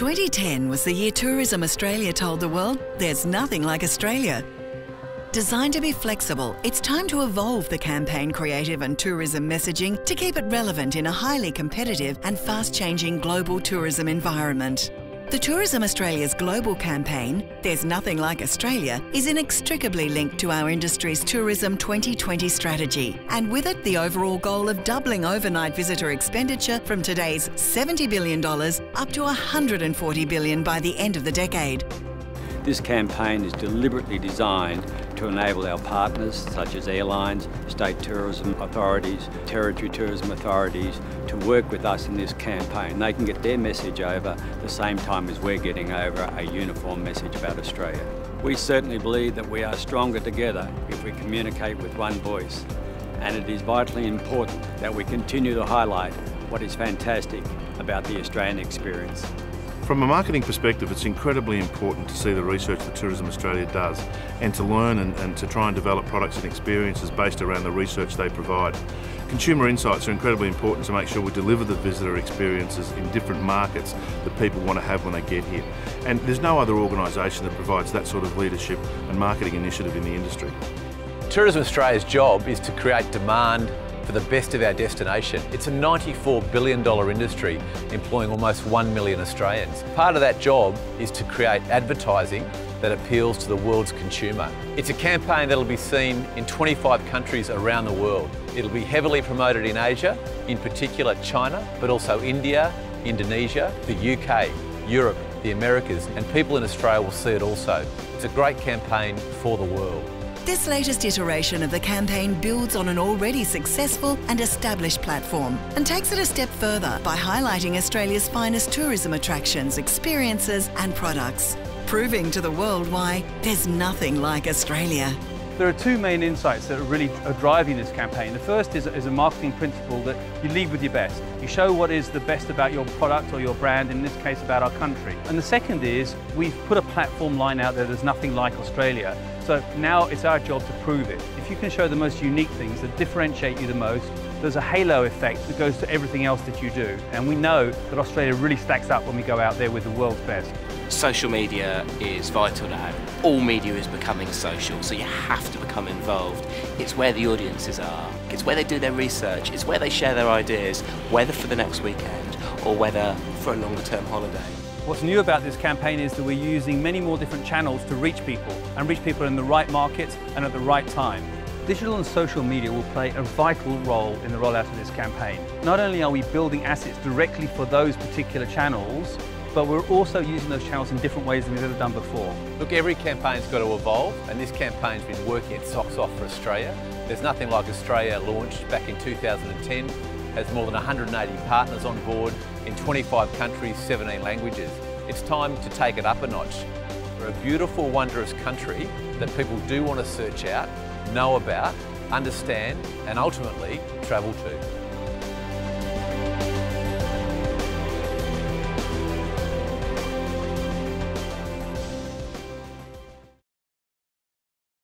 2010 was the year Tourism Australia told the world there's nothing like Australia. Designed to be flexible, it's time to evolve the campaign creative and tourism messaging to keep it relevant in a highly competitive and fast-changing global tourism environment. The Tourism Australia's global campaign, There's Nothing Like Australia, is inextricably linked to our industry's Tourism 2020 strategy, and with it the overall goal of doubling overnight visitor expenditure from today's $70 billion up to $140 billion by the end of the decade. This campaign is deliberately designed to enable our partners, such as airlines, state tourism authorities, territory tourism authorities, to work with us in this campaign. They can get their message over the same time as we're getting over a uniform message about Australia. We certainly believe that we are stronger together if we communicate with one voice. And it is vitally important that we continue to highlight what is fantastic about the Australian experience. From a marketing perspective, it's incredibly important to see the research that Tourism Australia does and to learn and to try and develop products and experiences based around the research they provide. Consumer insights are incredibly important to make sure we deliver the visitor experiences in different markets that people want to have when they get here. And there's no other organisation that provides that sort of leadership and marketing initiative in the industry. Tourism Australia's job is to create demand for the best of our destination. It's a $94 billion industry employing almost 1 million Australians. Part of that job is to create advertising that appeals to the world's consumer. It's a campaign that'll be seen in 25 countries around the world. It'll be heavily promoted in Asia, in particular China, but also India, Indonesia, the UK, Europe, the Americas, and people in Australia will see it also. It's a great campaign for the world. This latest iteration of the campaign builds on an already successful and established platform and takes it a step further by highlighting Australia's finest tourism attractions, experiences and products, proving to the world why there's nothing like Australia. There are two main insights that really are driving this campaign. The first is a marketing principle that you lead with your best. You show what is the best about your product or your brand, in this case about our country. And the second is we've put a platform line out there, there's nothing like Australia. So now it's our job to prove it. If you can show the most unique things that differentiate you the most, there's a halo effect that goes to everything else that you do. And we know that Australia really stacks up when we go out there with the world's best. Social media is vital now. All media is becoming social, so you have to become involved. It's where the audiences are. It's where they do their research. It's where they share their ideas, whether for the next weekend or whether for a longer term holiday. What's new about this campaign is that we're using many more different channels to reach people, and reach people in the right markets and at the right time. Digital and social media will play a vital role in the rollout of this campaign. Not only are we building assets directly for those particular channels, but we're also using those channels in different ways than we've ever done before. Look, every campaign's got to evolve, and this campaign's been working its socks off for Australia. There's Nothing Like Australia launched back in 2010, has more than 180 partners on board in 25 countries, 17 languages. It's time to take it up a notch. We're a beautiful, wondrous country that people do want to search out, know about, understand, and ultimately travel to.